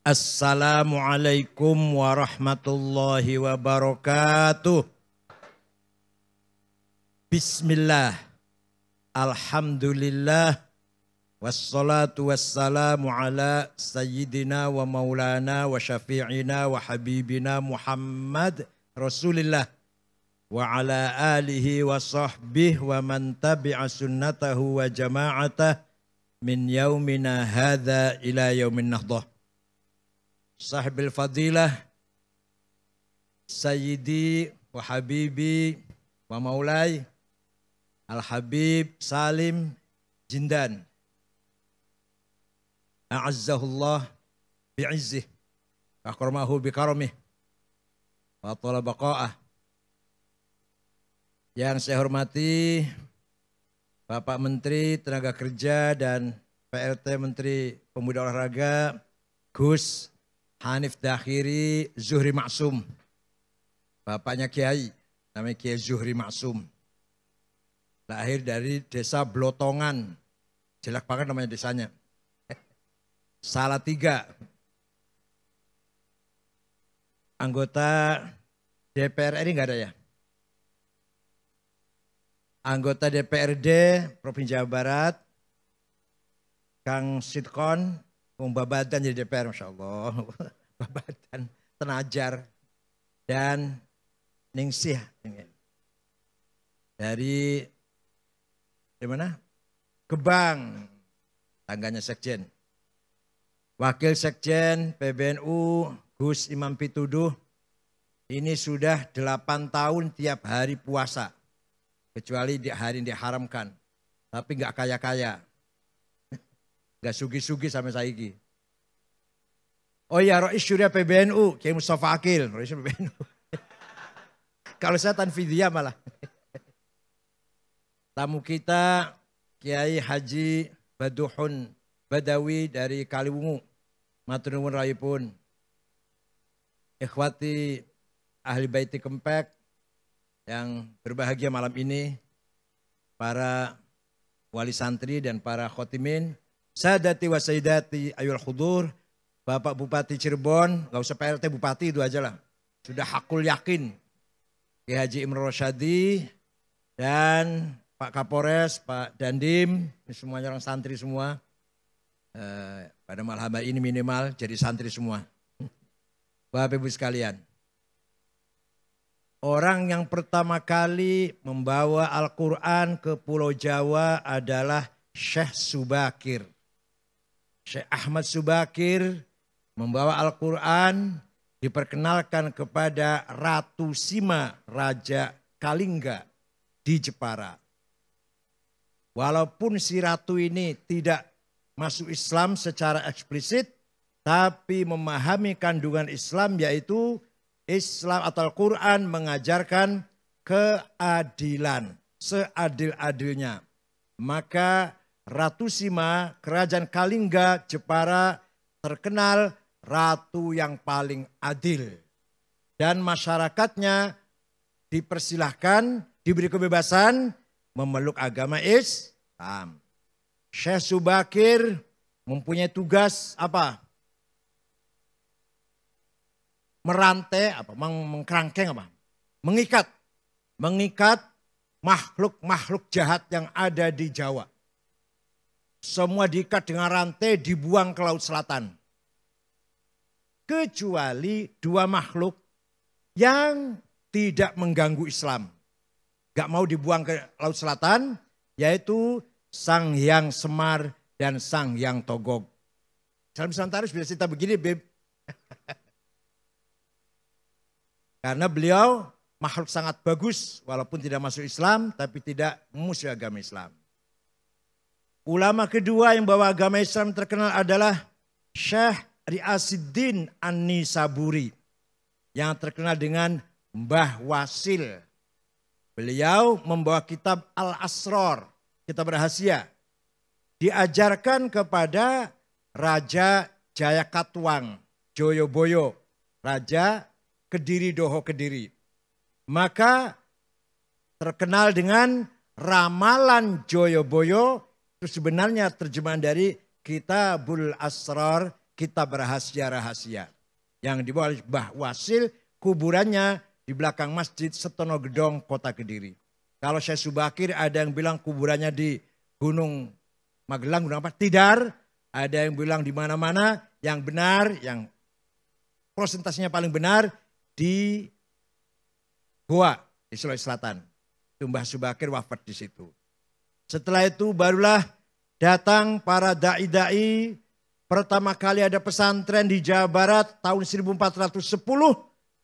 Assalamualaikum warahmatullahi wabarakatuh. Bismillah, alhamdulillah, wassalatu wassalamu ala sayyidina wa maulana wa syafi'ina wa habibina Muhammad Rasulillah wa ala alihi wa sahbihi wa man tabi'a sunnatahu wa jama'atah min yaumina hadha ila yaumin nahdah. Sahibil fadilah Sayyidi wa Habibi wa Maulai Al-Habib Salim Jindan, a'azzahullah bi'izzih wa akramahu bikaramih wa atala baqa'ah. Yang saya hormati Bapak Menteri Tenaga Kerja dan PLT Menteri Pemuda Olahraga Gus Hanif Dakhiri Zuhri Maksum. Bapaknya Kiai, namanya Kiai Zuhri Maksum. Lahir dari desa Blotongan. Jelek banget namanya desanya. Salatiga. Anggota DPR RI enggak ada ya? Anggota DPRD Provinsi Jawa Barat, Kang Sitkon, Babadan jadi DPR, Masya Allah. Babadan, Tenajar, dan Ningsih. Dari mana? Gebang, tangganya Sekjen. Wakil Sekjen PBNU Gus Imam Pituduh, ini sudah 8 tahun tiap hari puasa. Kecuali di hari yang diharamkan. Tapi nggak kaya-kaya. Nggak sugi-sugi sampai saiki. Oh ya, Rois Syuriah PBNU, Kiai Mustafa Akil, Rois PBNU. Kalau saya Tanfidia malah. Tamu kita Kiai Haji Baduhun Badawi dari Kaliwungu. Matur nuwun rayipun. Ikhwati ahli baiti Kempek yang berbahagia malam ini, para wali santri dan para khotimin, sadati wa sayyidati ayul khudur, Bapak Bupati Cirebon, gak usah PLT Bupati itu aja lah, sudah hakul yakin, Kiai Haji Imron Rosyadi, dan Pak Kapolres, Pak Dandim, ini semuanya orang santri semua, pada malam ini minimal jadi santri semua. Bapak Ibu sekalian, orang yang pertama kali membawa Al-Quran ke Pulau Jawa adalah Syekh Subakir. Syekh Ahmad Subakir membawa Al-Quran, diperkenalkan kepada Ratu Sima, Raja Kalingga di Jepara. Walaupun si ratu ini tidak masuk Islam secara eksplisit, tapi memahami kandungan Islam, yaitu Islam atau Al-Quran mengajarkan keadilan, seadil-adilnya. Maka Ratu Sima, Kerajaan Kalingga, Jepara terkenal ratu yang paling adil. Dan masyarakatnya dipersilahkan, diberi kebebasan memeluk agama Islam. Syekh Subakir mempunyai tugas apa? Merantai, mengkerangkeng apa? Mengikat makhluk-makhluk jahat yang ada di Jawa. Semua diikat dengan rantai, dibuang ke Laut Selatan. Kecuali 2 makhluk yang tidak mengganggu Islam. Gak mau dibuang ke Laut Selatan, yaitu Sang Hyang Semar dan Sang Hyang Togog. Salam Santaris bila cerita begini, Beb. Karena beliau makhluk sangat bagus, walaupun tidak masuk Islam, tapi tidak memusuhi agama Islam. Ulama kedua yang bawa agama Islam terkenal adalah Syekh Riasiddin An-Nisaburi, yang terkenal dengan Mbah Wasil. Beliau membawa kitab Al-Asrar, kitab rahasia. Diajarkan kepada Raja Jayakatwang, Joyoboyo, Raja Kediri Doho Kediri. Maka terkenal dengan ramalan Joyoboyo, itu sebenarnya terjemahan dari Kitabul Asrar kitab rahasia-rahasia. Yang dibawa oleh Mbah Wasil, kuburannya di belakang Masjid Setono Gedong, Kota Kediri. Kalau Syekh Subakir ada yang bilang kuburannya di Gunung Magelang, Gunung apa? Tidar. Ada yang bilang di mana-mana. Yang benar, yang prosentasinya paling benar di Goa di Sulawesi Selatan. Mbah Subakir wafat di situ. Setelah itu barulah datang para dai-dai. Pertama kali ada pesantren di Jawa Barat tahun 1410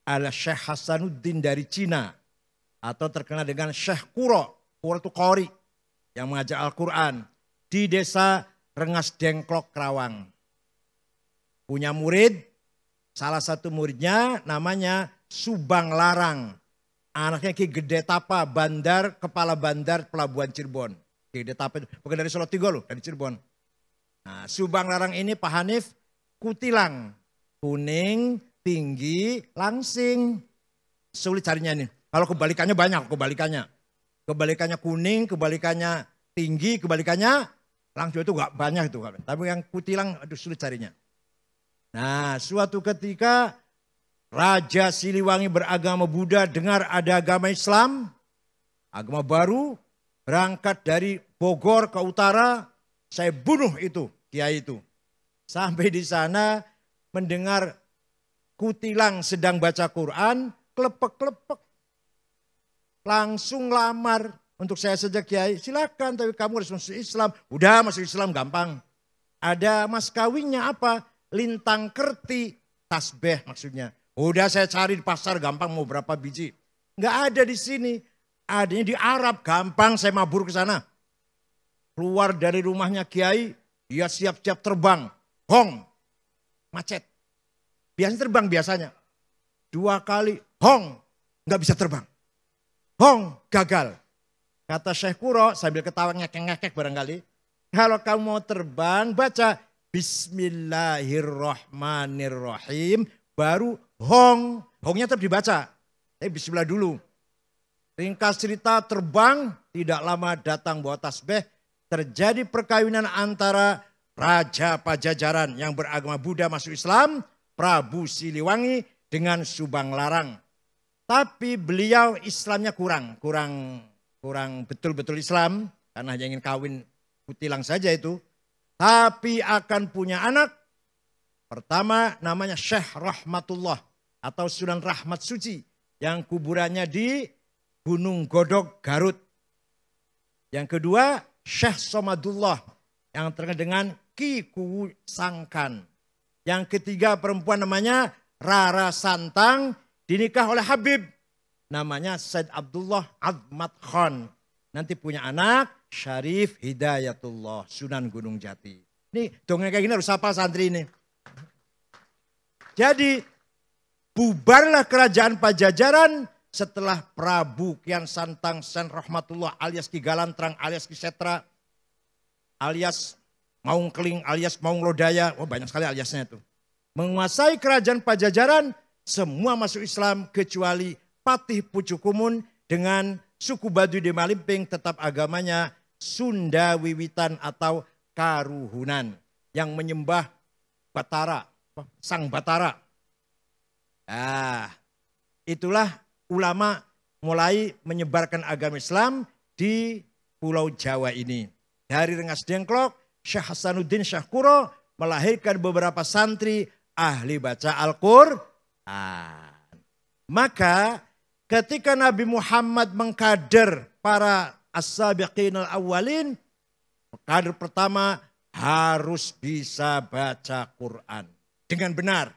adalah Syekh Hasanuddin dari Cina. Atau terkenal dengan Syekh Kuro. Kuro itu Qori yang mengajar Al-Quran. Di desa Rengas Dengklok, Kerawang. Punya murid, salah satu muridnya namanya Subang Larang. Anaknya Ki Gede Tapa, kepala bandar pelabuhan Cirebon. Ki Gede Tapa itu bukan dari Solo Tigo loh, dari Cirebon. Nah, Subang Larang ini Pak Hanif kutilang. Kuning, tinggi, langsing. Sulit carinya nih. Kalau kebalikannya banyak, kebalikannya. Kebalikannya kuning, kebalikannya tinggi, kebalikannya langsing itu gak banyak itu. Tapi yang kutilang aduh sulit carinya. Nah, suatu ketika Raja Siliwangi beragama Buddha dengar ada agama Islam, agama baru, berangkat dari Bogor ke utara, saya bunuh itu, kiai itu. Sampai di sana mendengar kutilang sedang baca Quran, klepek-klepek. Langsung lamar untuk saya saja kiai, silakan tapi kamu harus masuk Islam. Udah masuk Islam gampang. Ada mas kawinnya apa? Lintang kerti, tasbih maksudnya. Udah saya cari di pasar gampang mau berapa biji. Enggak ada di sini. Adanya di Arab gampang saya mabur ke sana. Keluar dari rumahnya kiai, dia siap-siap terbang. Hong, macet. Biasanya terbang biasanya. 2 kali, hong, enggak bisa terbang. Hong, gagal. Kata Syekh Kuro sambil ketawa ngekek-ngekek barangkali. Kalau kamu mau terbang baca Bismillahirrahmanirrahim. Baru hong. Hongnya tetap dibaca. Bismillah dulu. Ringkas cerita terbang. Tidak lama datang bawa tasbih. Terjadi perkawinan antara Raja Pajajaran yang beragama Buddha masuk Islam. Prabu Siliwangi dengan Subang Larang. Tapi beliau Islamnya kurang betul-betul Islam. Karena hanya ingin kawin kutilang saja itu. Tapi akan punya anak. Pertama namanya Syekh Rahmatullah atau Sunan Rahmat Suci. Yang kuburannya di Gunung Godog, Garut. Yang kedua Syekh Somadullah yang terkenal dengan Ki Kuwu Sangkan. Yang ketiga perempuan namanya Rara Santang dinikah oleh Habib. Namanya Said Abdullah Azmat Khan. Nanti punya anak Syarif Hidayatullah, Sunan Gunung Jati. Ini dongeng kayak gini harus hafal santri ini. Jadi bubarlah kerajaan Pajajaran setelah Prabu Kian Santang Sen Rahmatullah alias Ki Galantrang alias Ki Setra alias Maung Keling alias Maung Lodaya. Oh banyak sekali aliasnya itu. Menguasai kerajaan Pajajaran, semua masuk Islam kecuali Patih Pucukumun dengan suku Baduy di Malimping tetap agamanya Sunda Wiwitan atau Karuhunan yang menyembah Batara, Sang Batara. Nah, itulah ulama mulai menyebarkan agama Islam di Pulau Jawa ini. Dari Rengas Dengklok, Syekh Hasanuddin Syekh Kuro melahirkan beberapa santri ahli baca Al-Quran. Maka ketika Nabi Muhammad mengkader para as-sabiqin al-awwalin, kader pertama harus bisa baca Quran. Dengan benar.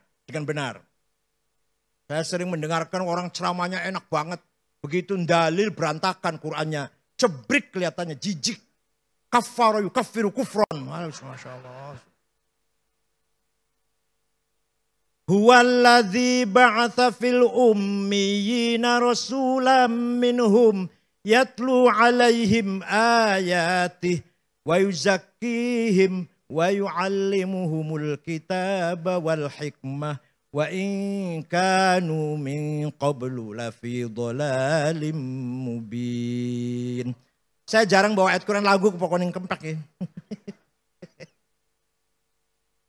Saya sering mendengarkan orang ceramahnya enak banget. Begitu dalil berantakan Qurannya. Cebrik kelihatannya, jijik. Kaffara yukaffiru kufran. Masya Allah. Huwallazi ba'atha fil ummiyina rasulam minhum yatlu alaihim ayatih wa yuzakkihim wa yu'allimuhumul kitaba wal hikmah wa in kanu min qablu lafi dhalalim mubin. Saya jarang bawa ayat Quran lagu ke pokoknya kempek ya.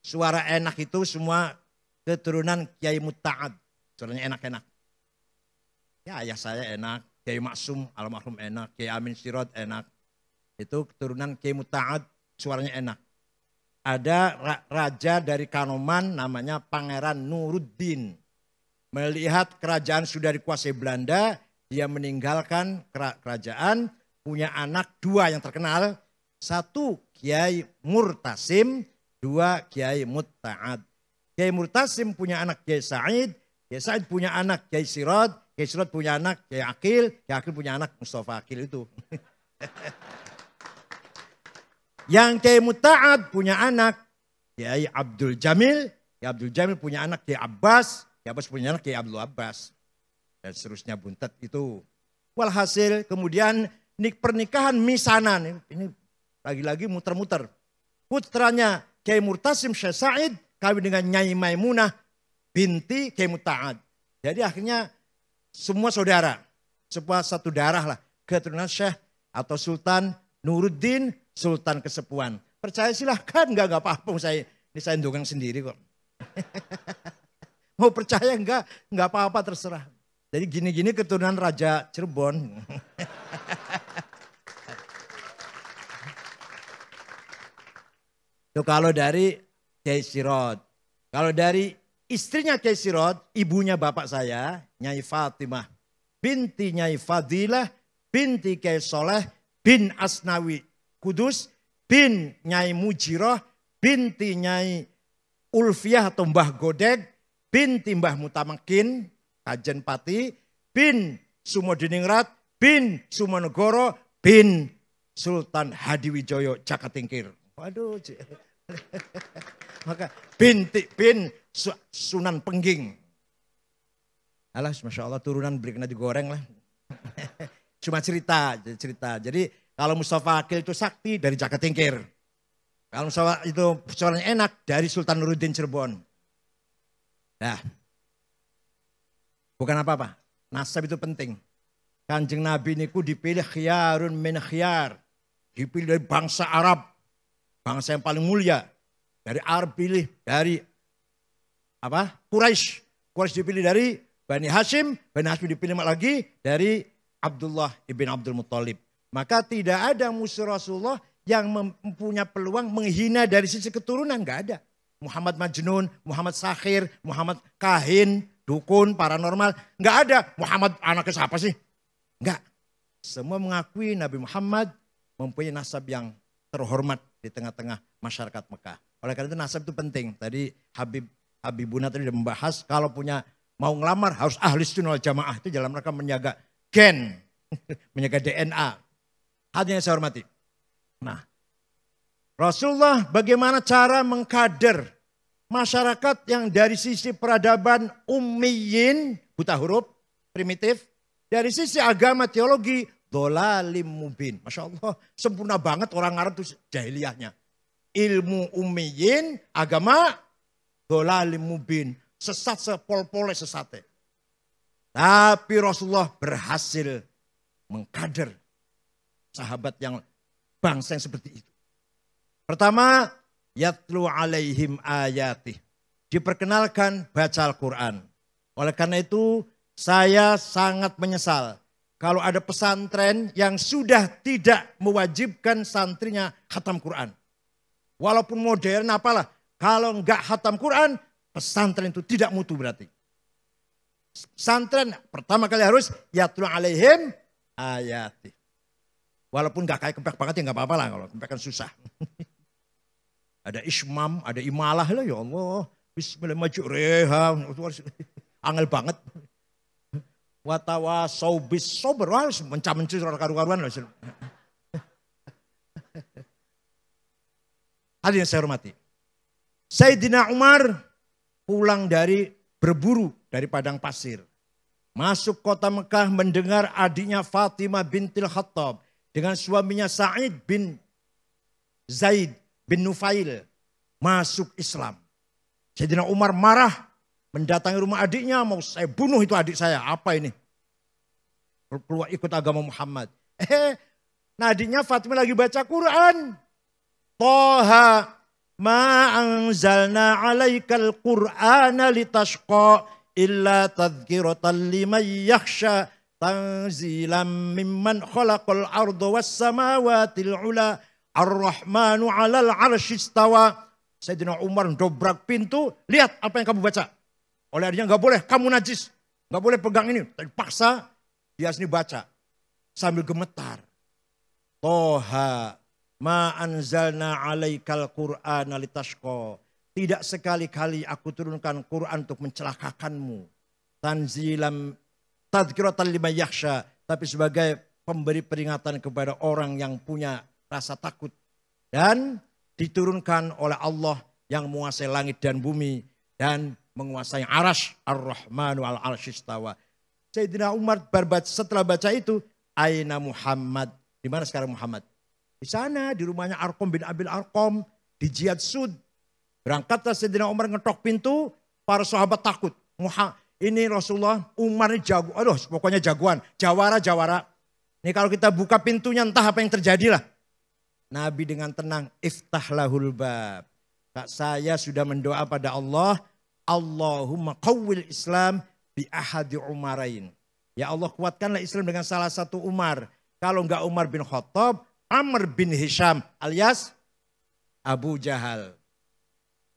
suara enak itu semua keturunan Kiai Mutta'ad. Suaranya enak-enak. Ya ayah saya enak, Kiai Maksum almarhum enak, Kiai Amin Sirot enak. Itu keturunan Kiai Mutta'ad, suaranya enak. Ada raja dari Kanoman namanya Pangeran Nuruddin. Melihat kerajaan sudah dikuasai Belanda, dia meninggalkan kerajaan, punya anak dua yang terkenal. Satu Kiai Murtasim, dua Kiai Mutta'ad. Kiai Murtasim punya anak Kiai Said punya anak Kiai Sirot punya anak Kiai Akil punya anak Mustafa Akil itu. Yang Kiai Mutta'ad punya anak Kiai Abdul Jamil, Kiai Abdul Jamil punya anak Kiai Abbas punya anak Kiai Abdul Abbas. Dan seterusnya buntet itu. Walhasil kemudian pernikahan Misana ini lagi-lagi muter-muter. Putranya Kiai Murtasim Syekh Said kawin dengan Nyai Maimunah binti Kiai Mutta'ad. Jadi akhirnya semua saudara, satu darah lah, keturunan Syekh atau Sultan Nuruddin, Sultan Kesepuan. Percaya silahkan, enggak apa-apa. Ini saya ndongeng sendiri kok. Mau percaya enggak apa-apa terserah. Jadi gini-gini keturunan Raja Cirebon. Itu kalau dari Kiai Sirot. Kalau dari istrinya Kiai Sirot, ibunya bapak saya, Nyai Fatimah binti Nyai Fadilah binti Kiai Soleh bin Asnawi Kudus bin Nyai Mujiroh binti Nyai Ulfiah atau Mbah Godeg binti Mbah Mutamakin Kajen Pati bin Sumodiningrat bin Sumonegoro bin Sultan Hadiwijoyo Jakatingkir. Waduh. Maka bin Sunan Pengging. Alah, Masya Allah turunan beli kena digoreng lah. Cuma cerita. Jadi kalau Mustafa Akil itu sakti dari Jakatingkir. Kalau Mustafa itu suaranya enak dari Sultan Nuruddin Cirebon. Nah, bukan apa-apa. Nasab itu penting. Kanjeng Nabi niku dipilih khiyarun min khiyar. Dipilih dari bangsa Arab. Bangsa yang paling mulia. Dari Arab pilih dari Quraisy. Quraisy dipilih dari Bani Hashim. Bani Hashim dipilih lagi dari Abdullah ibn Abdul Muttalib. Maka tidak ada musuh Rasulullah yang mempunyai peluang menghina dari sisi keturunan. Enggak ada. Muhammad Majnun, Muhammad Sakhir, Muhammad Kahin, dukun, paranormal. Enggak ada. Muhammad anaknya siapa sih? Enggak. Semua mengakui Nabi Muhammad mempunyai nasab yang terhormat di tengah-tengah masyarakat Mekah. Oleh karena itu nasab itu penting. Tadi Habibuna tadi sudah membahas kalau mau ngelamar harus ahli sunnah wal jamaah. Itu dalam rangka menjaga gen, menjaga DNA. Hadirin yang saya hormati. Nah, Rasulullah bagaimana cara mengkader masyarakat yang dari sisi peradaban ummiyin, buta huruf, primitif. Dari sisi agama teologi, dholalim mubin. Masya Allah, sempurna banget orang Arab itu jahiliyahnya. Ilmu ummiyin, agama, dholalim mubin. Sesat sepol-pole sesatnya. Tapi Rasulullah berhasil mengkader sahabat yang bangsa yang seperti itu. Pertama, yatlu alaihim ayatih. Diperkenalkan baca Al-Quran. Oleh karena itu, saya sangat menyesal kalau ada pesantren yang sudah tidak mewajibkan santrinya khatam Quran. Walaupun modern apalah, kalau enggak khatam Quran, pesantren itu tidak mutu berarti. Pesantren pertama kali harus yatlu alaihim ayatih. Walaupun enggak kayak kempek banget ya enggak apa-apa lah, kalau kempek kan susah. Ada ismam, ada imalah lah ya Allah. Bismillah maju reha, angel banget. Watawasau bis sober, harus mencah-mencah karu-karuan. Hadirin yang saya hormati. Sayyidina Umar pulang dari berburu dari padang pasir. Masuk kota Mekah mendengar adiknya Fatimah bintil Khattab dengan suaminya Sa'id bin Zaid bin Nufail masuk Islam. Sayyidina Umar marah mendatangi rumah adiknya, mau saya bunuh itu adik saya. Apa ini? Keluar ikut agama Muhammad. Nah adiknya Fatimah lagi baca Quran. Toha Ma anzalna 'alaikal Qur'ana litashqa illa tadhkiratan liman yakhsha tanzilam mimman khalaqal arda was samawatil ula ar-rahmanu 'alal 'arsy istawa. Sayyidina Umar dobrak pintu, lihat apa yang kamu baca. Oleh adanya nggak boleh, kamu najis. Nggak boleh pegang ini. Dipaksa, dia sini baca. Sambil gemetar. Toha ma anzalna 'alaikal Qur'ana litashqa. Tidak sekali-kali aku turunkan Quran untuk mencelakakanmu. Tanzilam tadhkiratan liman yakhsha. Tapi sebagai pemberi peringatan kepada orang yang punya rasa takut. Dan diturunkan oleh Allah yang menguasai langit dan bumi. Dan menguasai arash. Ar-Rahmanu al-arsy istawa. Sayyidina Umar setelah baca itu. Aina Muhammad. Di mana sekarang Muhammad? Di sana, di rumahnya Arqam bin Abil Arqam. Di Jihad Sud. Berangkatlah Sayyidina Umar ngetok pintu. Para sahabat takut. Ini Rasulullah, Umar ini jago. Aduh, pokoknya jagoan. Jawara. Ini kalau kita buka pintunya entah apa yang terjadi lah. Nabi dengan tenang, iftah lahul bab. Kak, saya sudah mendoa pada Allah. Allahumma qawwil Islam bi ahadi umarain. Ya Allah, kuatkanlah Islam dengan salah satu Umar. Kalau enggak Umar bin Khattab, Amr bin Hisham alias Abu Jahal.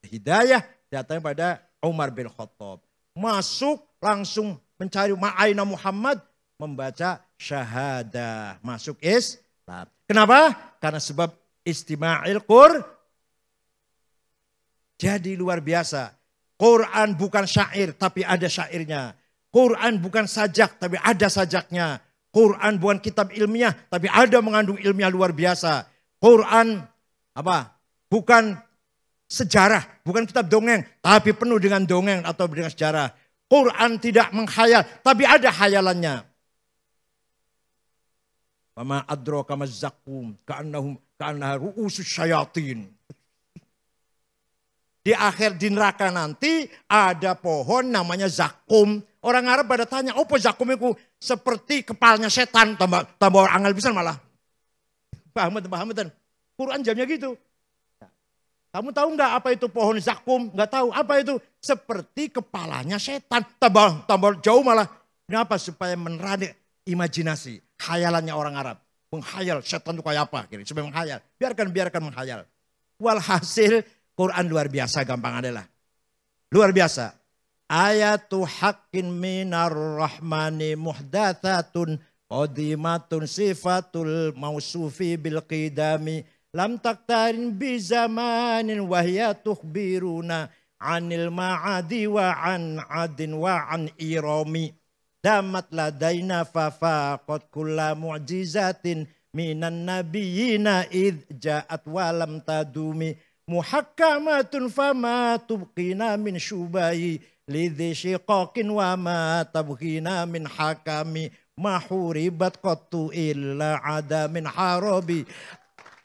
Hidayah datang pada Umar bin Khattab. Masuk langsung mencari ma'aina Muhammad. Membaca syahadah. Masuk Islam. Kenapa? Karena sebab istima'il Qur'an. Jadi luar biasa. Quran bukan syair tapi ada syairnya. Quran bukan sajak tapi ada sajaknya. Quran bukan kitab ilmiah tapi ada mengandung ilmiah luar biasa. Quran bukan sejarah, bukan kitab dongeng tapi penuh dengan dongeng atau dengan sejarah. Quran tidak menghayal tapi ada hayalannya. Wama adraka mazzakum ka'annaha ru'usus syayatin. Di akhir di neraka nanti ada pohon namanya zakum. Orang Arab pada tanya, "Apa zakum itu?" Seperti kepalanya setan, tambah orang angel bisa malah. Paham? Quran jamnya gitu. Kamu tahu nggak apa itu pohon zakum? Nggak tahu apa itu? Seperti kepalanya setan, tambah jauh malah. Kenapa? Supaya menerani imajinasi, khayalannya orang Arab. Menghayal setan itu kayak apa? Supaya menghayal. Biarkan menghayal. Walhasil Quran luar biasa, gampang adalah. Luar biasa. Ayatu haqqin minar rahmani muhdathatun qadimatun sifatul mausufi bil qidami lam taktarin bi zamanin wa hiya tukhbiruna anil ma'adi wa an adin wa an irami. Damat ladaina fafaqat kulla mu'jizatin minan nabiyina id ja'at walam tadumi muhakkamatun fama tubqina min syubahi lidhi syiqaqin wa ma tabqina min hakami mahuribat qattu illa ada min harabi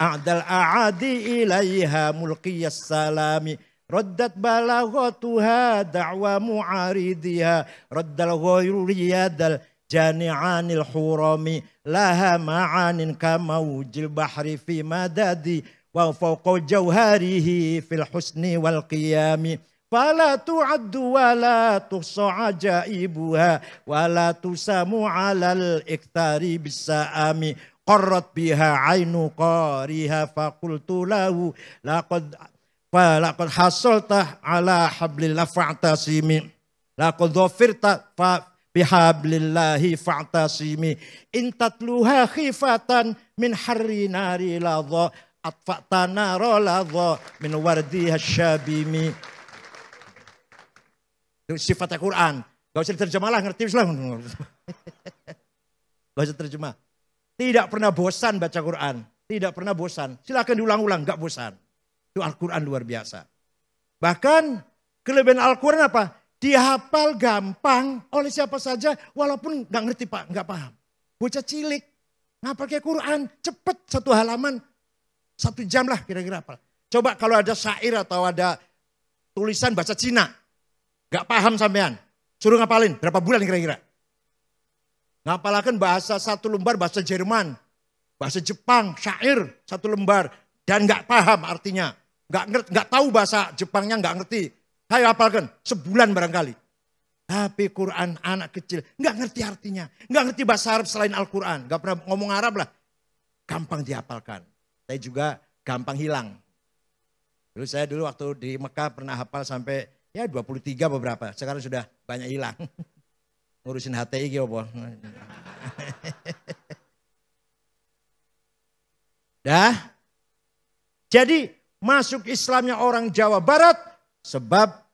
a'dal a'adi ilaiha mulqiyas salami Raddat balaghatuha da'wa mu'aridiha raddal ghayru riyadal jani'anil hurami laha ma'anin kamawjil bahri fi madadi wa fawqa jawharihi fil husni wal qiyami fala tu'addu wa la tuhsa ajaibuha wa la tusamu 'alal iktsari bis-sa'ami qarrat biha 'ainu qariha faqultu lahu laqad hasalta ala hablillah fa'tasimi laqad dhafirta fa bihablillahi fa'tasimi intatluha khifatan min harri nari ladha atfa'ta nara ladha min wardiha syabimi. Itu sifatnya Quran. Gak usah diterjemah lah, ngerti Islam. Gak usah terjemah. Tidak pernah bosan baca Quran. Tidak pernah bosan. Silakan diulang-ulang, gak bosan. Itu Al-Quran luar biasa. Bahkan kelebihan Al-Quran apa? Dihafal gampang oleh siapa saja walaupun gak ngerti Pak, gak paham. Bocah cilik, ngapal kayak Quran, cepet satu halaman, 1 jam lah kira-kira apa. Coba kalau ada syair atau ada tulisan bahasa Cina, gak paham sampean, suruh ngapalin berapa bulan kira-kira? Ngapalakan bahasa 1 lembar bahasa Jerman, bahasa Jepang, syair 1 lembar dan gak paham artinya. nggak tahu bahasa Jepangnya, nggak ngerti. Saya hafalkan sebulan barangkali. Tapi Quran anak kecil nggak ngerti artinya, nggak ngerti bahasa Arab selain Al-Quran, nggak pernah ngomong Arab lah, gampang dihafalkan. Saya juga gampang hilang. Saya dulu waktu di Mekah pernah hafal sampai ya 23 beberapa, sekarang sudah banyak hilang. Ngurusin HTI gitu apa. Dah. Jadi masuk Islamnya orang Jawa Barat sebab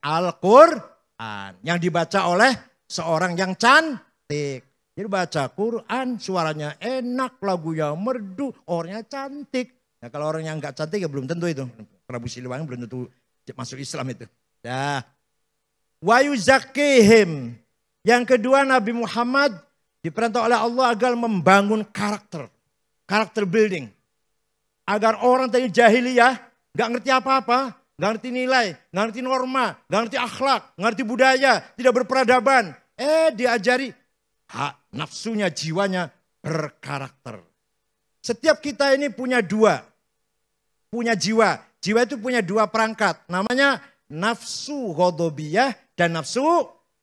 Al-Quran yang dibaca oleh seorang yang cantik. Jadi baca Quran, suaranya enak, lagunya merdu, orangnya cantik. Nah kalau orang yang nggak cantik ya belum tentu itu. Prabu Siliwangi belum tentu masuk Islam itu. Dah. Wa yuzakihim. Yang kedua Nabi Muhammad diperintah oleh Allah agar membangun karakter. Karakter building. Agar orang tadi jahiliyah nggak ngerti apa-apa. Nggak ngerti nilai, nggak ngerti norma, nggak ngerti akhlak, nggak ngerti budaya, tidak berperadaban. Diajari hak nafsunya, jiwanya berkarakter. Setiap kita ini punya dua. Punya jiwa. Jiwa itu punya dua perangkat. Namanya nafsu ghadabiyah dan nafsu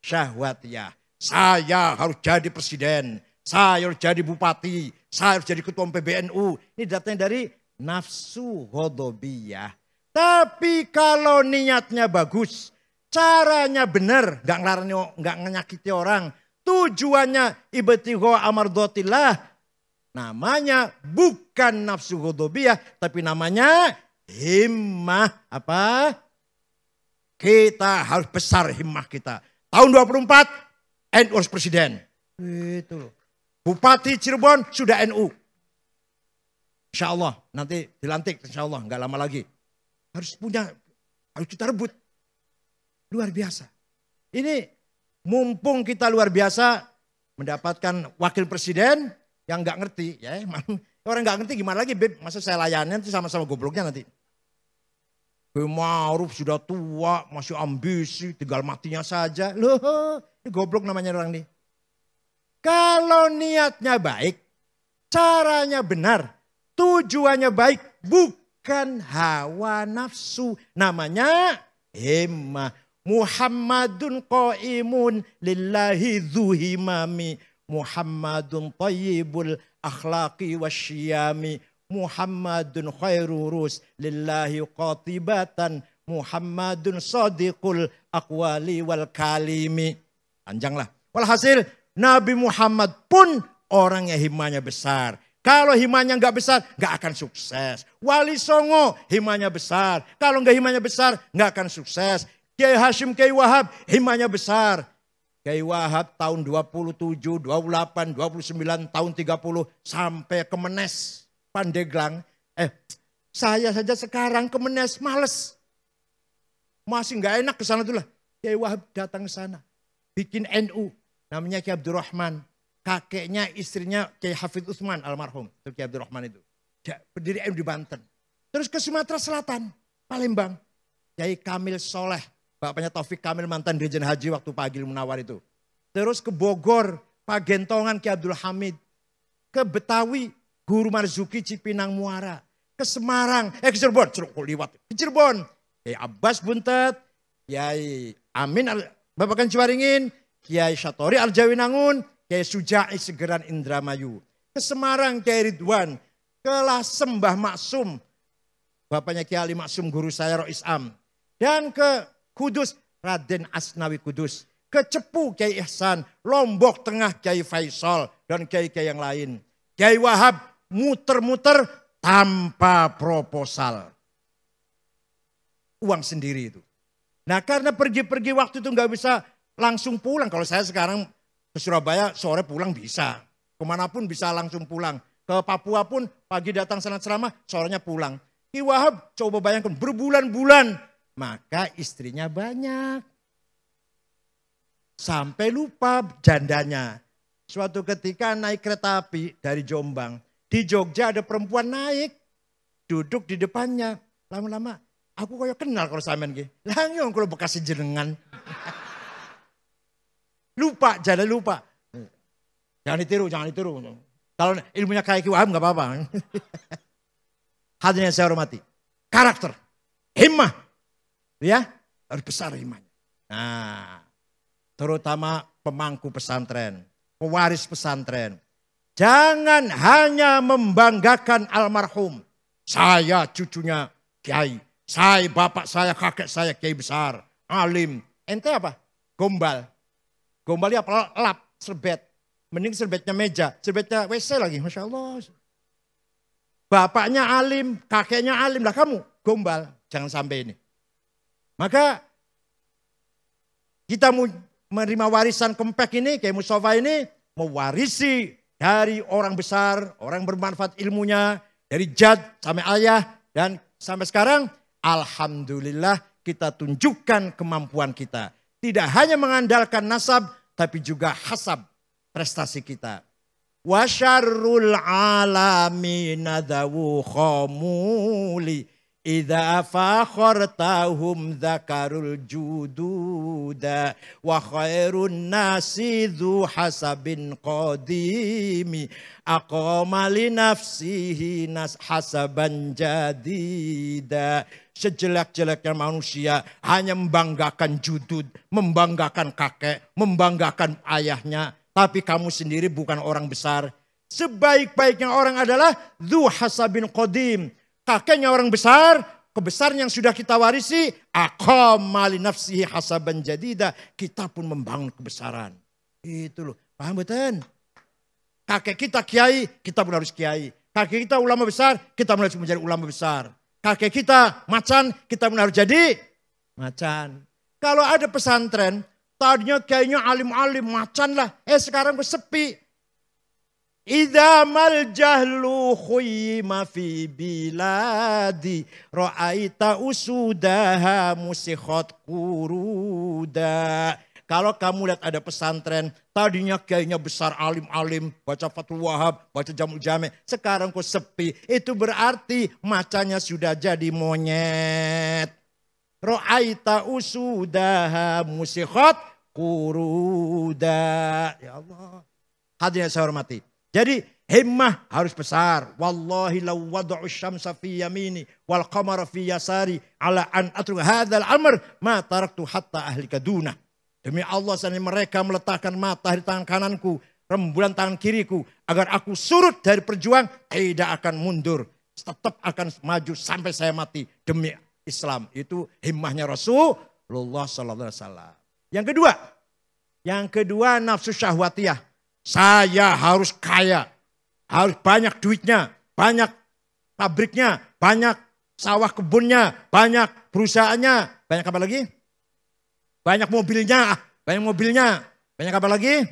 syahwatiyah. Saya harus jadi presiden. Saya harus jadi bupati. Saya harus jadi ketua PBNU. Ini datanya dari nafsu ghadabiyah. Tapi kalau niatnya bagus, caranya benar, nggak menyakiti orang, tujuannya ibtigha amardatillah, namanya bukan nafsu ghadabiyah, tapi namanya himmah apa? Kita harus besar himmah kita. Tahun 24 NU harus presiden. Itu. Bupati Cirebon sudah NU. Insya Allah nanti dilantik, insya Allah nggak lama lagi. Harus kita rebut. Luar biasa. Ini mumpung kita luar biasa mendapatkan wakil presiden yang nggak ngerti. Ya, orang nggak ngerti gimana lagi, Beb? Masa saya layanin itu sama-sama gobloknya nanti. Ma'ruf sudah tua, masih ambisi, tinggal matinya saja. Loh, ini goblok namanya orang nih. Kalau niatnya baik, caranya benar, tujuannya baik, bukan hawa nafsu. Namanya himmah. Muhammadun qaimun lillahi dzuhimami. Muhammadun tayyibul akhlaqi wasyiyami. Muhammadun khairurus lillahi qatibatan. Muhammadun sadiqul aqwali wal kalimi. Panjanglah. Walhasil Nabi Muhammad pun orang yang himmahnya besar. Kalau himanya nggak besar, nggak akan sukses. Wali Songo himanya besar. Kalau nggak himanya besar, nggak akan sukses. Kiai Hashim, Kiai Wahab himanya besar. Kiai Wahab tahun 27, 28, 29, tahun 30 sampai ke Menes, Pandeglang. Saya saja sekarang ke Menes males. Masih nggak enak ke sana tuh lah. Kiai Wahab datang ke sana, bikin NU, namanya Kiai Abdurrahman. Kakeknya, istrinya Kiai Hafidh Utsman almarhum. Itu Kiai Abdurrahman itu. Dia berdiri NU di Banten. Terus ke Sumatera Selatan, Palembang. Kiai Kamil Soleh. Bapaknya Taufik Kamil mantan Dirjen Haji waktu Pak Agil Munawar itu. Terus ke Bogor, Pak Gentongan Kiai Abdul Hamid. Ke Betawi, Guru Marzuki Cipinang Muara. Ke Semarang, ke Cirebon. Ke Cirebon. Kiai Abbas Buntet. Kiai Amin Babakan Ciwaringin. Kiai Syatori Arjawinangun. Kiai Suja'i Segeran Indramayu. Ke Semarang Kiai Ridwan. Ke Lasem Mbah Maksum. Bapaknya Kiai Ali Maksum guru saya Rois Am. Dan ke Kudus Raden Asnawi Kudus. Ke Cepu Kiai Ihsan. Lombok Tengah Kiai Faisal. Dan kiai-kiai yang lain. Kiai Wahab muter-muter tanpa proposal. Uang sendiri itu. Nah karena pergi-pergi waktu itu nggak bisa langsung pulang. Kalau saya sekarang ke Surabaya sore pulang bisa. Kemanapun bisa langsung pulang. Ke Papua pun pagi datang salat ceramah, sorenya pulang. Ki Wahab coba bayangkan berbulan-bulan. Maka istrinya banyak. Sampai lupa jandanya. Suatu ketika naik kereta api dari Jombang. Di Jogja ada perempuan naik. Duduk di depannya. Lama-lama aku kayak kenal kalau sampean ki. Lah nyong kalau bekas jenengan. Lupa, jangan lupa. Jangan ditiru, jangan ditiru. Kalau ilmunya kayak Ki Wahab gak apa-apa. Hadirin yang saya hormati. Karakter. himmah. Ya, harus besar himmahnya. Nah, terutama pemangku pesantren, pewaris pesantren. Jangan hanya membanggakan almarhum. Saya cucunya kiai, saya bapak saya, kakek saya kiai besar, alim. Ente apa? Gombal. Gombalnya apa? Lap, serbet. Mending serbetnya meja, serbetnya WC lagi, Masya Allah. Bapaknya alim, kakeknya alim, lah kamu gombal. Jangan sampai ini. Maka kita mau menerima warisan Kempek ini, kayak Mustafa ini, mewarisi dari orang besar, orang bermanfaat ilmunya, dari jad sampai ayah, dan sampai sekarang, alhamdulillah kita tunjukkan kemampuan kita. Tidak hanya mengandalkan nasab, tapi juga hasab prestasi kita. Wa syarrul alamina dawu khamuli idza fakhartahum dzakarul jududa wa khairun nasi dzu hasabin qadimi aqama li nafsihi nas hasaban jadida. Sejelek-jeleknya manusia hanya membanggakan judud, membanggakan kakek, membanggakan ayahnya. Tapi kamu sendiri bukan orang besar. Sebaik-baiknya orang adalah dzu hasabin qadim. Kakeknya orang besar, kebesaran yang sudah kita warisi, aqama li nafsihi hasaban jadida. Kita pun membangun kebesaran. Itu loh, paham betul? Kakek kita kiai, kita pun harus kiai. Kakek kita ulama besar, kita pun harus menjadi ulama besar. Kakek kita macan, kita pun harus jadi macan. Kalau ada pesantren, tadinya kiainya alim-alim, macan lah. Sekarang sepi. Idza mal jahlu khuyyima fi biladi ra'aita usudaha musikhat kuruda. Kalau kamu lihat ada pesantren, tadinya kiainya besar alim-alim, baca Fathul Wahab, baca Jamul Jami, sekarang kok sepi. Itu berarti macanya sudah jadi monyet. Ra'aita usudaha musikhat kuruda. Ya Allah. Hadirin saya hormati. Jadi himmah harus besar. Wallahi law wada'u syamsa fi yamini wal qamara fi yasari ala an atruk hadzal amr ma taraktu hatta ahlika duna. Demi Allah seandainya mereka meletakkan matahari tangan kananku, rembulan tangan kiriku, agar aku surut dari perjuang, tidak akan mundur. Tetap akan maju sampai saya mati demi Islam. Itu himmahnya Rasulullah sallallahu alaihi wasallam. Yang kedua nafsu syahwatiyah. Saya harus kaya, harus banyak duitnya, banyak pabriknya, banyak sawah kebunnya, banyak perusahaannya, banyak apa lagi? Banyak mobilnya, banyak apa lagi?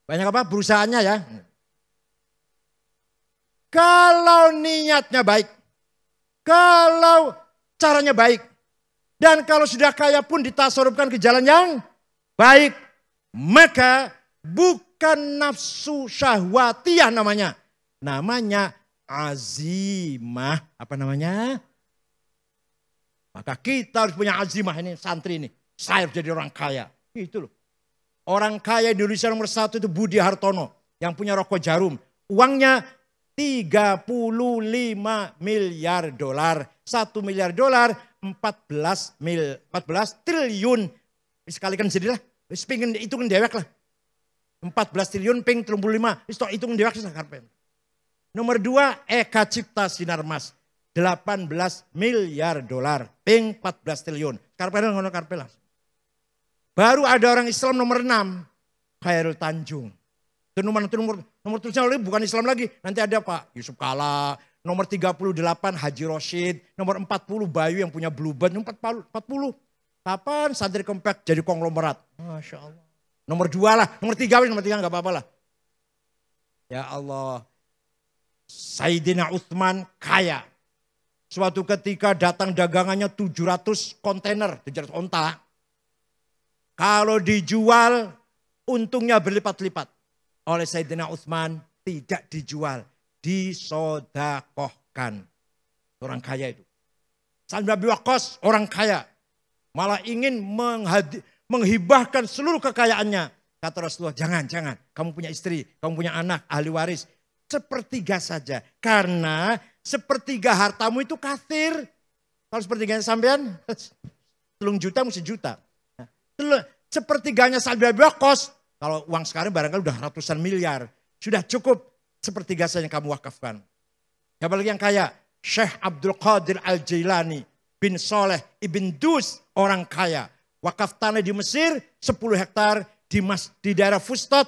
Banyak apa? Perusahaannya ya. Kalau niatnya baik, kalau caranya baik, dan kalau sudah kaya pun ditasarrufkan ke jalan yang baik, maka bukan nafsu syahwatiyah namanya. Namanya azimah. Apa namanya? Maka kita harus punya azimah ini santri ini. Saya harus jadi orang kaya. Itu loh. Orang kaya di Indonesia nomor 1 itu Budi Hartono. Yang punya rokok Jarum. Uangnya 35 miliar dolar. 1 miliar dolar 14 triliun. Sekalikan jadilah. Pengen hitungin dewek lah. 14 triliun ping 35. Hitungin dewek lah. Nomor 2 Eka Cipta Sinarmas. 18 miliar dolar, ping 14 triliun. Karpel ngono karpel. Baru ada orang Islam nomor 6, Khairul Tanjung. Itu nomor terusnya bukan Islam lagi. Nanti ada Pak Yusuf Kala, nomor 38 Haji Roshid, nomor 40 Bayu yang punya Bluebird, 40. Kapan santri Kempek jadi konglomerat? Masya Allah. Nomor 2 lah, nomor 3 enggak apa-apa lah. Ya Allah. Sayyidina Utsman kaya. Suatu ketika datang dagangannya 700 kontainer, 700 onta. Kalau dijual, untungnya berlipat-lipat. Oleh Sayyidina Utsman tidak dijual, disodakohkan. Orang kaya itu. Sa'd bin Abi Waqqas orang kaya. Malah ingin menghibahkan seluruh kekayaannya. Kata Rasulullah, jangan. Kamu punya istri, kamu punya anak, ahli waris. Sepertiga saja. Karena sepertiga hartamu itu kathir. Kalau sepertiganya sampean, 3 juta mesti juta. Sepertiganya Sa'd bin Abi Waqqas, kalau uang sekarang barangkali udah ratusan miliar. Sudah cukup sepertiga saja yang kamu wakafkan. Siapa lagi yang kaya? Syekh Abdul Qadir Al-Jailani bin Saleh ibn Dus, orang kaya. Wakaf tanah di Mesir 10 hektar di daerah Fustat,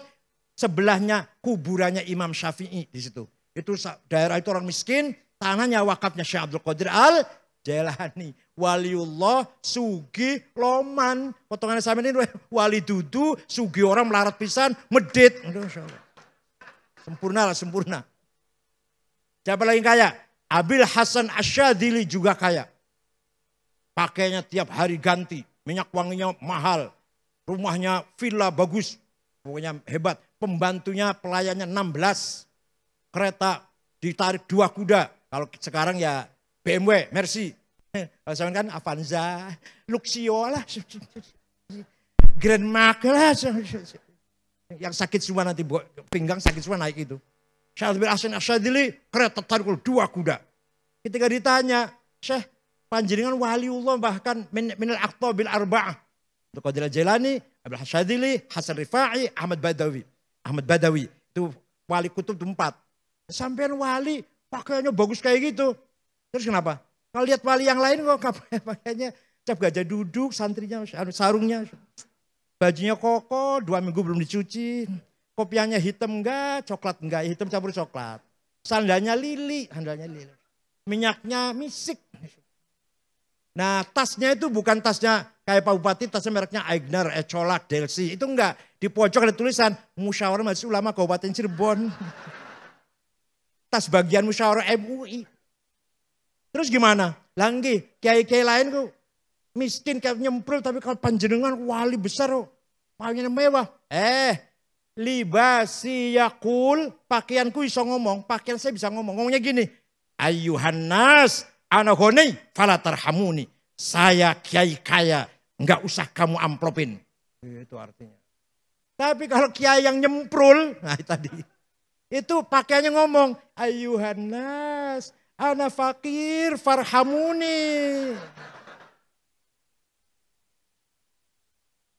sebelahnya kuburannya Imam Syafi'i di situ. Itu daerah itu orang miskin, tanahnya wakafnya Syekh Abdul Qadir Al-Jailani. Waliullah, sugi, loman. Potongannya sama ini wali dudu, sugi orang melarat pisan, medit. Sempurna lah, sempurna. Siapa lagi kaya? Abil Hasan Asyadili juga kaya. Pakainya tiap hari ganti. Minyak wanginya mahal. Rumahnya villa bagus. Pokoknya hebat. Pembantunya pelayannya 16. Kereta ditarik 2 kuda. Kalau sekarang ya BMW, Mercy. Kalau sekarang kan Avanza, Luxio lah. Grand Mark lah. Yang sakit semua nanti pinggang sakit semua naik itu. Syekh bin Hasan Asyadili kereta tarik 2 kuda. Ketika ditanya, Syekh panjenengan waliullah bahkan minal aqtabil arba'ah. Abdul Qadir Al-Jailani, Abdul Asyadili, Hasan Rifa'i, Ahmad Badawi. Ahmad Badawi itu wali kutub 4. Sampean wali pakaiannya bagus kayak gitu. Terus kenapa? Kalau lihat wali yang lain kok pakaiannya cap gajah duduk, santrinya, sarungnya. Bajunya koko, 2 minggu belum dicuci. Kopiahnya hitam enggak, coklat enggak, hitam campur coklat. Sandalnya lili. Minyaknya misik. Nah tasnya itu bukan tasnya kayak Pak Bupati, tasnya mereknya Aigner, Ecolak, Delsi. Itu enggak. Di pojok ada tulisan Musyawarah Majelis Ulama Kabupaten Cirebon. Tas bagian Musyawarah MUI. Terus gimana? Langgi, kiai-kiai lain kok miskin kayak nyemprul, tapi kalau panjenengan wali besar kok pakaiannya mewah. Libasi yakul, pakaianku bisa ngomong, pakaian saya bisa ngomong. Ngomongnya gini, Ayyuhan nas, ana ghani fala tarhamuni. Saya kiai kaya, enggak usah kamu amplopin. Itu artinya. Tapi kalau kiai yang nyemprul, nah tadi. Itu pakaiannya ngomong, Ayyuhan nas, ana fakir farhamuni.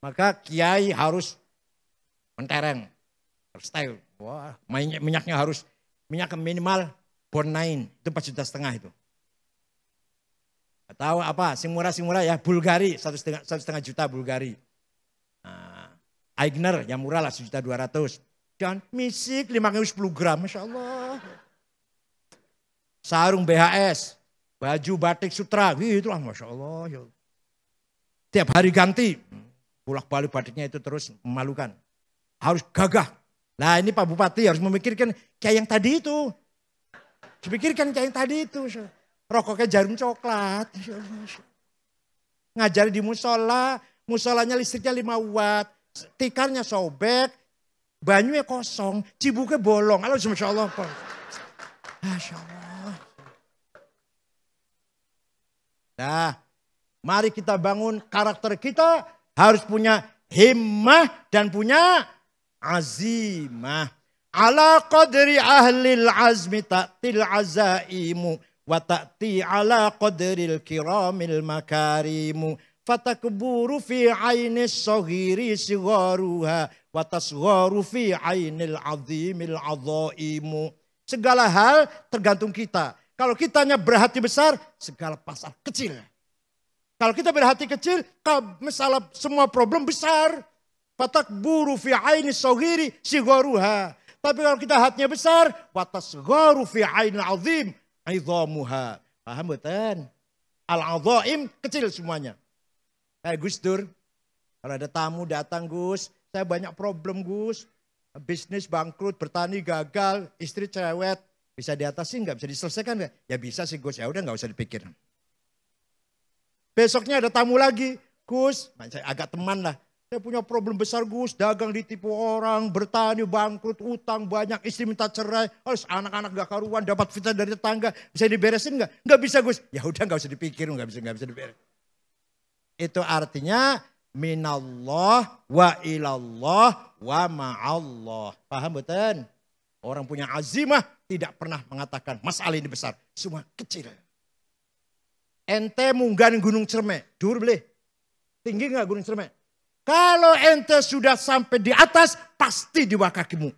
Maka kiai harus mentereng, style. Wah, minyaknya harus minyak minimal Bornain, itu 4,5 juta itu. Tahu apa? Sing murah ya, Bulgari 1,5 juta Bulgari. Nah, Aigner yang murah lah 1,2 juta. Dan misik 510 gram, Masya Allah. Sarung BHS, baju batik sutra, gitu lah Masya Allah. Tiap hari ganti. Bolak-balik batiknya itu terus memalukan. Harus gagah. Nah ini Pak Bupati harus memikirkan kayak yang tadi itu. Dipikirkan kayak yang tadi itu. Rokoknya jarum coklat. Ngajari di musola. Musolanya listriknya 5 watt. Tikarnya sobek. Banyunya kosong. Cibuknya bolong. Masya Allah. Masya Allah. Nah mari kita bangun karakter kita. Harus punya himmah dan punya azimah. Ala qadri ahlil azmi ta'til azaimu. Wa ta'ti ala qadril kiramil makarimu. Fatakburu fi ainis soghiri sigharuha. Wa tasgharu fi ainil azimil azaimu. Segala hal tergantung kita. Kalau kitanya berhati besar, segala pasal kecil. Kalau kita berhati kecil, masalah semua problem besar. Fatakburu fi aini soghiri sigharuha. Tapi kalau kita hatinya besar, watasgharu fi aini azim idhamuha. Paham betul? Al-azaim kecil semuanya. Kayak Gus Dur. Kalau ada tamu datang, Gus, saya banyak problem Gus. Bisnis bangkrut, bertani gagal, istri cerewet. Bisa diatasi nggak? Bisa diselesaikan nggak? Ya bisa sih Gus, ya udah nggak usah dipikir. Besoknya ada tamu lagi, Gus, saya agak teman lah. Saya punya problem besar Gus, dagang ditipu orang, bertani bangkrut, utang banyak, istri minta cerai, anak-anak gak karuan, dapat fitnah dari tetangga, bisa diberesin nggak? Nggak bisa Gus. Ya udah nggak usah dipikir, nggak bisa diberesin. Itu artinya minallah wa ilallah wa ma'allah. Paham betul? Orang punya azimah tidak pernah mengatakan masalah ini besar. Semua kecil. Ente munggah Gunung Cermek. Dur boleh. Tinggi nggak Gunung Cermek? Kalau ente sudah sampai di atas, pasti di bawah kakimu.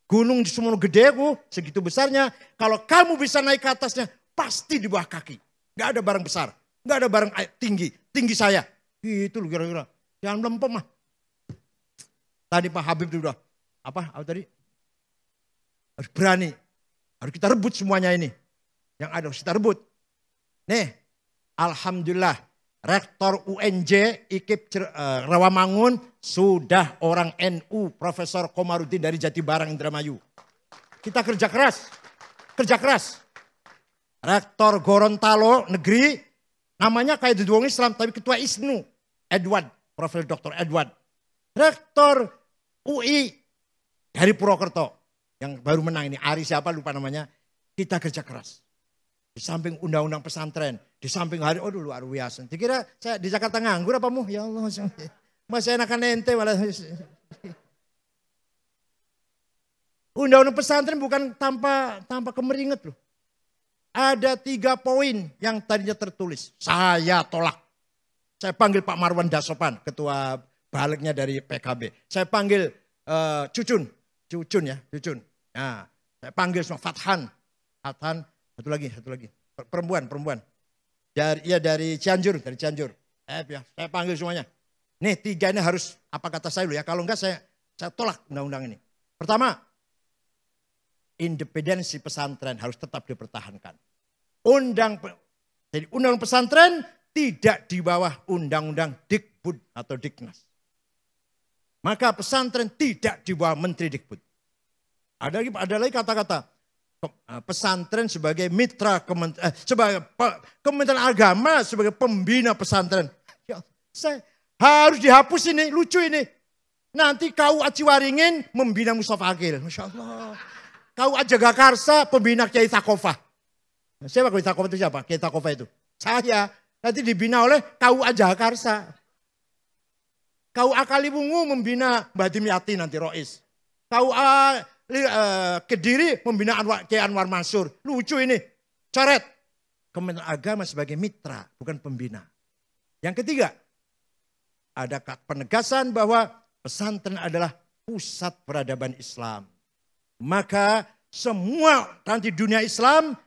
Gunung di Sumono gede segitu besarnya. Kalau kamu bisa naik ke atasnya, pasti di bawah kaki. Gak ada barang besar. Gak ada barang tinggi. Tinggi saya. Gitu loh kira-kira. Jangan melempem mah. Tadi Pak Habib itu udah. Apa tadi? Harus berani. Harus kita rebut semuanya ini. Yang ada harus kita rebut. Nih. Alhamdulillah. Rektor UNJ IKIP Rawamangun sudah orang NU Profesor Komarudin dari Jatibarang Indramayu. Kita kerja keras. Kerja keras. Rektor Gorontalo Negeri namanya kayak di Islam tapi ketua ISNU Edward, Profesor Dr. Edward. Rektor UI dari Purwokerto yang baru menang ini Ari siapa lupa namanya. Kita kerja keras. Di samping undang-undang pesantren, di samping hari, oh dulu luar biasa. Dikira saya di Jakarta nganggur apa mu? Ya Allah, masih enakan ente malah. Undang-undang pesantren bukan tanpa kemeringat loh. Ada 3 poin yang tadinya tertulis. Saya tolak. Saya panggil Pak Marwan Dasopan, ketua baliknya dari PKB. Saya panggil Cucun ya, Cucun. Nah, saya panggil semua Fathan. Satu lagi. Perempuan. Dari Cianjur. Ya, saya panggil semuanya. Nih 3 ini harus apa kata saya dulu ya. Kalau enggak saya tolak undang-undang ini. Pertama, independensi pesantren harus tetap dipertahankan. Jadi undang pesantren tidak di bawah undang-undang Dikbud atau Diknas. Maka pesantren tidak di bawah Menteri Dikbud. Ada lagi kata-kata. Pesantren sebagai mitra sebagai Kementerian Agama sebagai pembina pesantren. Ya, saya harus dihapus ini, lucu ini. Nanti KUA Ciwaringin membina Mustafa Akil. Masya Allah. KUA Jagakarsa pembina Kiai Takofah. Siapa Kiai Takofah itu siapa? Kiai Takofah itu. Saya. Nanti dibina oleh KUA Jagakarsa. KUA Kaliwungu membina Mbah Dimyati nanti Rois. KUA Kediri membina Kiai Anwar Mansur. Lucu ini. Coret. Kementerian Agama sebagai mitra, bukan pembina. Yang ketiga, ada penegasan bahwa pesantren adalah pusat peradaban Islam. Maka semua nanti dunia Islam,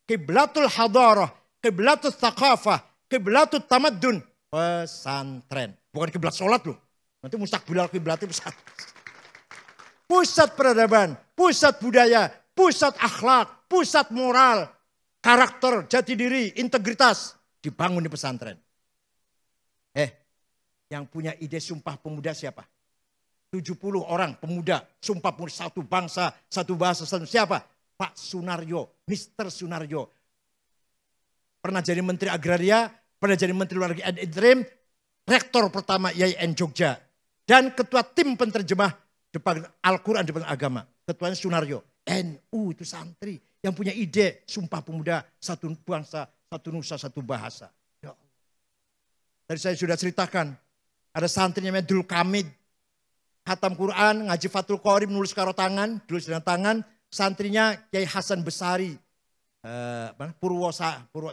kiblatul hadarah, kiblatul thaqafah, kiblatul tamaddun, pesantren. Bukan kiblat sholat loh. Nanti mustaqbilal kiblatnya pesantren. Pusat peradaban, pusat budaya, pusat akhlak, pusat moral, karakter, jati diri, integritas dibangun di pesantren. Yang punya ide Sumpah Pemuda siapa? 70 orang pemuda, Sumpah Pemuda satu bangsa, satu bahasa, siapa? Pak Sunaryo, Mr. Sunaryo. Pernah jadi Menteri Agraria, pernah jadi Menteri Luar Negeri interim, Rektor pertama IAIN Jogja, dan Ketua Tim Penerjemah Al-Quran Depan Agama. Ketuanya Sunaryo. NU itu santri yang punya ide Sumpah Pemuda, satu bangsa, satu nusa, satu bahasa. Ya Allah. Tadi saya sudah ceritakan, ada santri namanya Dul Kamid. Khatam Quran, ngaji Fathul Qorib, nulis karo tangan, tulis dengan tangan. Santrinya Kiai Hasan Besari,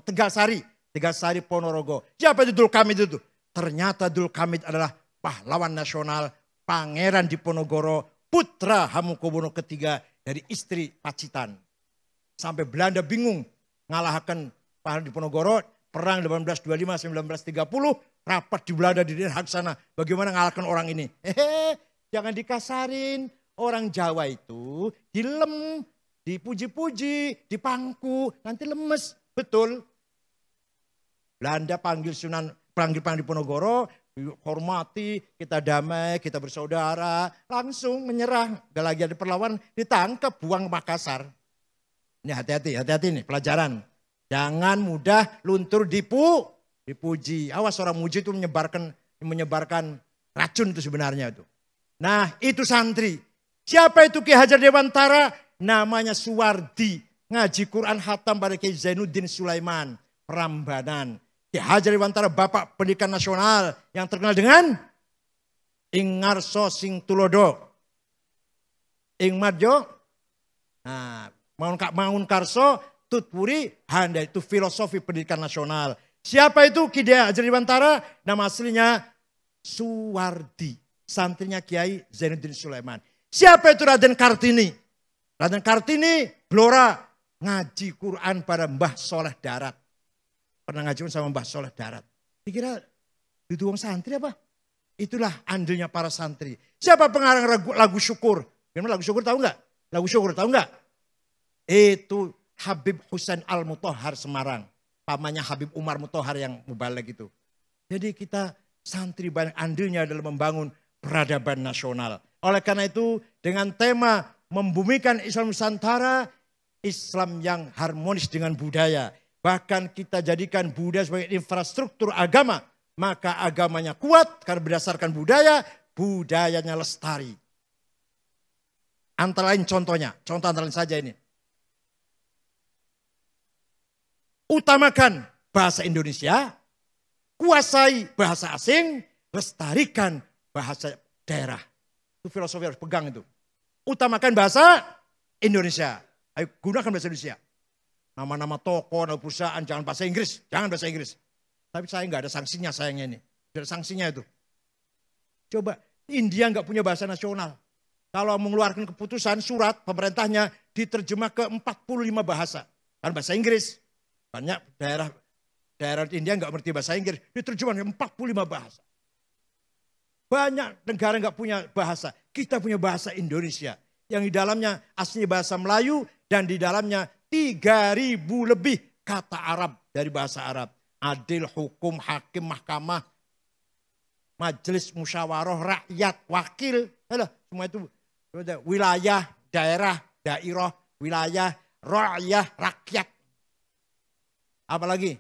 Tegalsari Ponorogo. Siapa itu Dul Kamid itu? Ternyata Dul Kamid adalah pahlawan nasional, Pangeran Diponegoro, putra Hamengkubuwono III dari istri Pacitan. Sampai Belanda bingung ngalahkan Pangeran Diponegoro, perang 1825-1930, rapat di Belanda di Den Haag sana. Bagaimana ngalahkan orang ini? Jangan dikasarin. Orang Jawa itu dilem, dipuji-puji, dipangku, nanti lemes. Betul. Belanda panggil panggil Diponegoro, hormati, kita damai, kita bersaudara, langsung menyerah. Gak lagi ada perlawanan, ditangkap, buang Makassar. Ini hati-hati nih pelajaran. Jangan mudah luntur dipuji. Awas orang muji itu menyebarkan racun itu sebenarnya itu. Nah itu santri. Siapa itu Ki Hajar Dewantara? Namanya Suwardi. Ngaji Quran khatam pada Kiai Zainuddin Sulaiman. Prambanan. Ki Hajar Dewantara Bapak Pendidikan Nasional yang terkenal dengan Ing Ngarso Sing Tulodo. Ing Madjo Nah, Mangunkarso Tutpuri Handa itu filosofi pendidikan nasional. Siapa itu Ki Dea Dewantara? Nama aslinya Suwardi. Santrinya Kiai Zainuddin Sulaiman. Siapa itu Raden Kartini? Raden Kartini, Blora, ngaji Quran pada Mbah Soleh Darat. Pernah ngaji sama Mbah Soleh Darat. Dikira itu wong santri apa? Itulah andilnya para santri. Siapa pengarang lagu Syukur? Gimana lagu Syukur tahu nggak? Lagu Syukur tahu nggak? Itu Habib Husain Al-Mutahhar Semarang. Pamannya Habib Umar Mutahhar yang mubalig itu. Jadi kita santri banyak andilnya dalam membangun peradaban nasional. Oleh karena itu dengan tema membumikan Islam Nusantara, Islam yang harmonis dengan budaya. Bahkan kita jadikan budaya sebagai infrastruktur agama. Maka agamanya kuat karena berdasarkan budaya, budayanya lestari. Antara lain contohnya, contoh antara lain saja ini. Utamakan bahasa Indonesia, kuasai bahasa asing, lestarikan bahasa daerah. Itu filosofi harus pegang itu. Utamakan bahasa Indonesia. Ayo gunakan bahasa Indonesia. Nama-nama toko, nama perusahaan, jangan bahasa Inggris. Jangan bahasa Inggris. Tapi saya nggak ada sanksinya sayangnya ini. Tidak ada sanksinya itu. Coba India nggak punya bahasa nasional. Kalau mengeluarkan keputusan surat pemerintahnya diterjemah ke 45 bahasa. Kan bahasa Inggris. Banyak daerah India nggak ngerti bahasa Inggris, diterjemah ke 45 bahasa. Banyak negara nggak punya bahasa, kita punya bahasa Indonesia. Yang di dalamnya asli bahasa Melayu dan di dalamnya 3.000 lebih kata Arab dari bahasa Arab. Adil, hukum, hakim, mahkamah, majelis, musyawarah, rakyat, wakil. Semua itu wilayah, daerah, wilayah, rakyat, rakyat. Apalagi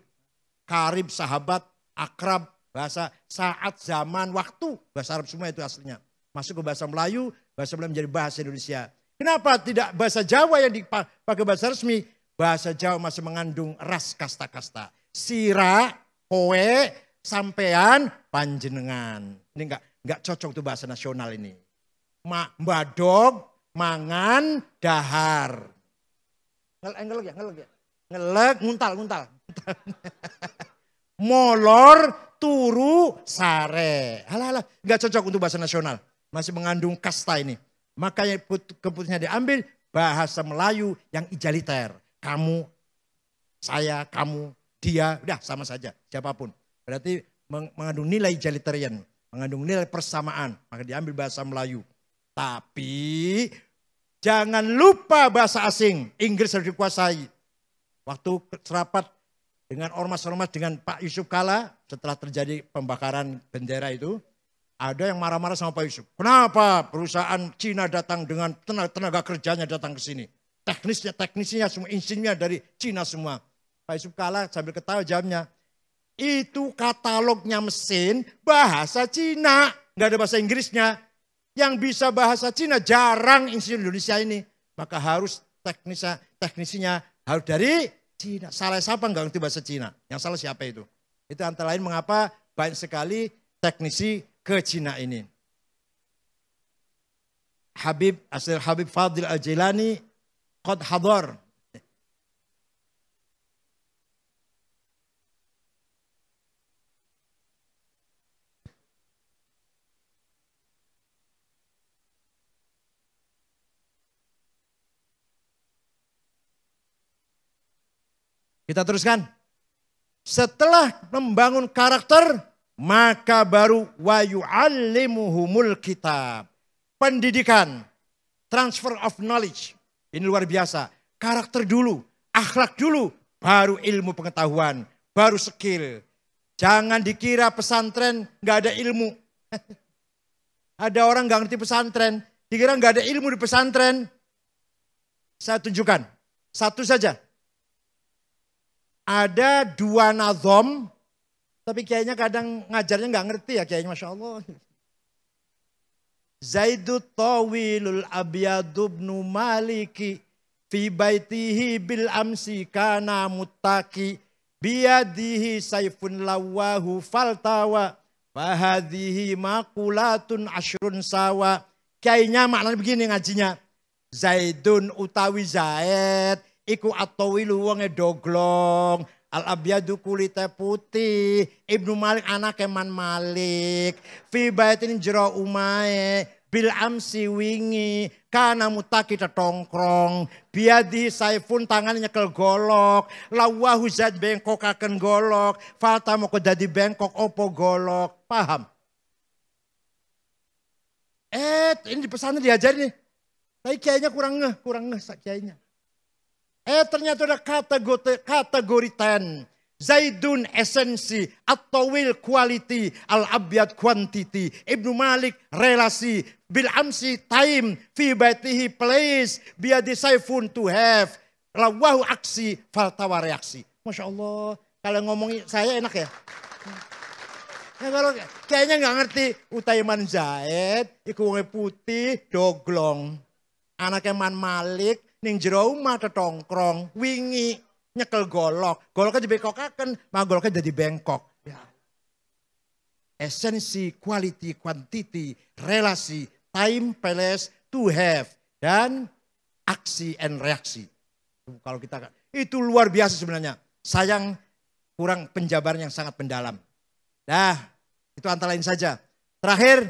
karib, sahabat, akrab, bahasa saat, zaman, waktu. Bahasa Arab semua itu aslinya. Masuk ke bahasa Melayu menjadi bahasa Indonesia. Kenapa tidak bahasa Jawa yang dipakai bahasa resmi? Bahasa Jawa masih mengandung ras kasta-kasta. Sira, kowe, sampean, panjenengan. Ini enggak cocok tuh bahasa nasional ini. Mbadog, mangan, dahar. Ngelek ya. Ngelek, nguntal. Molor, turu, sare. Halah, nggak cocok untuk bahasa nasional. Masih mengandung kasta ini. Makanya keputusannya diambil bahasa Melayu yang ijaliter. Kamu, saya, kamu, dia, udah sama saja. Siapapun. Berarti mengandung nilai egalitarian. Mengandung nilai persamaan. Maka diambil bahasa Melayu. Tapi jangan lupa bahasa asing. Inggris harus dikuasai. Waktu serapat dengan ormas-ormas dengan Pak Yusuf Kala setelah terjadi pembakaran bendera itu, ada yang marah-marah sama Pak Yusuf. Kenapa perusahaan Cina datang dengan tenaga kerjanya datang ke sini? Teknisnya semua insinyurnya dari Cina semua. Pak Yusuf Kala sambil ketawa jawabnya, itu katalognya mesin bahasa Cina, nggak ada bahasa Inggrisnya. Yang bisa bahasa Cina jarang insinyur Indonesia ini, maka harus teknisinya harus dari Cina. Salah siapa nggak ngerti bahasa Cina? Yang salah siapa itu? Itu antara lain mengapa banyak sekali teknisi ke Cina ini. Habib Fadil Al-Jilani qad hadar. Kita teruskan. Setelah membangun karakter, maka baru wa yu'allimuhumul kitab. Pendidikan, transfer of knowledge. Ini luar biasa. Karakter dulu, akhlak dulu, baru ilmu pengetahuan, baru skill. Jangan dikira pesantren nggak ada ilmu. Ada orang nggak ngerti pesantren, dikira nggak ada ilmu di pesantren. Saya tunjukkan, satu saja. Ada 2 nazom, tapi kayaknya kadang ngajarnya nggak ngerti ya kayaknya, Masya Allah. Zaidut tawilul abiyadubnu maliki fi baitihi bil amsi kana muttaki biyadihi saifun lawahu faltawa fahadihi makulatun ashrun sawa. Kayaknya maknanya begini ngajinya. Zaidun utawi Zaid iku atawilu wonge doglong. Al-abyadu kulite putih. Ibnu Malik anake Man Malik. Fi baitin jero umae. Bil amsi wingi. Kana mutaki tetongkrong. Biadi saifun tangan nyekel golok. Lawahu Zaid bengkokaken golok. Falta moko dadi bengkok opo golok. Paham? Ini di pesantren diajarin nih. Tapi kiainya kurang ngeh kiainya. Ternyata ada kategori 10. Zaidun esensi, at-tawil quality, al-abyad quantity. Ibnu Malik relasi, bil amsi time, fi baitihi place, biadi saifun to have. Lawahu aksi, faltawa reaksi. Masya Allah, kalau ngomongin saya enak ya. Ya kalau kayaknya nggak ngerti, Utaiman Zaid, iku wonge putih, doglong. Anaknya Man Malik, ning jero omah tetongkrong, wingi nyekel golok. Goloknya dibengkokaken, mah goloknya jadi bengkok. Ya. Esensi, quality, quantity, relasi, time, place, to have, dan aksi and reaksi. Kalau kita itu luar biasa sebenarnya. Sayang kurang penjabaran yang sangat mendalam. Nah, itu antara lain saja. Terakhir,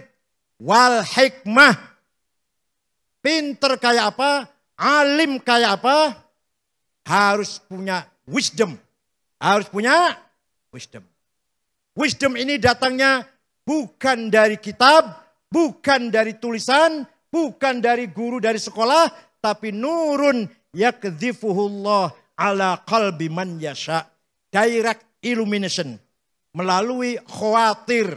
wal hikmah. Pinter kayak apa, alim kayak apa, harus punya wisdom. Harus punya wisdom. Wisdom ini datangnya bukan dari kitab, bukan dari tulisan, bukan dari guru dari sekolah, tapi nurun yakdzifuhullah ala qalbi man yasha. Direct illumination. Melalui khawatir.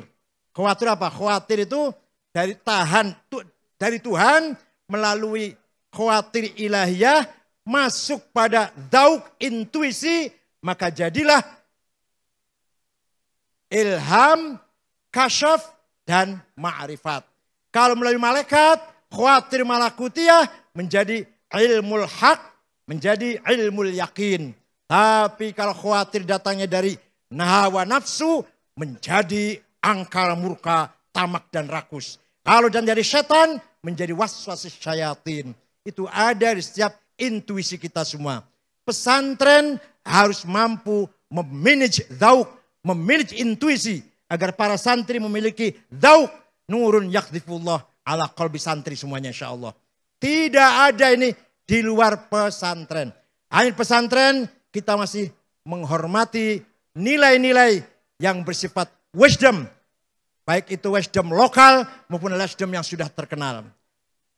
Khawatir apa? Khawatir itu dari Tuhan melalui khawatir ilahiyah masuk pada dauk intuisi, maka jadilah ilham, kasyaf, dan ma'rifat. Kalau melalui malaikat, khawatir malakutiyah menjadi ilmul haq, menjadi ilmul yakin. Tapi kalau khawatir datangnya dari nahawa nafsu, menjadi angkara murka, tamak dan rakus. Kalau dan dari setan, menjadi waswasis syayatin. Itu ada di setiap intuisi kita semua. Pesantren harus mampu memanage dauk, memanage intuisi. Agar para santri memiliki dauk nurun yakdifullah ala qalbi santri semuanya insya Allah. Tidak ada ini di luar pesantren. Hanya pesantren kita masih menghormati nilai-nilai yang bersifat wisdom. Baik itu wisdom lokal maupun wisdom yang sudah terkenal.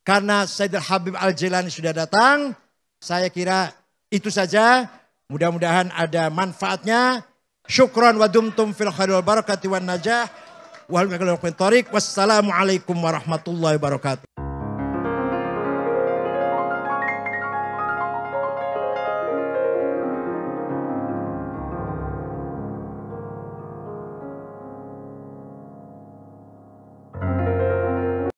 Karena Sayyidul Habib Al-Jilani sudah datang, saya kira itu saja. Mudah-mudahan ada manfaatnya. Syukran wa dumtum fil khairi wal barakati wan najah. Wassalamualaikum warahmatullahi wabarakatuh.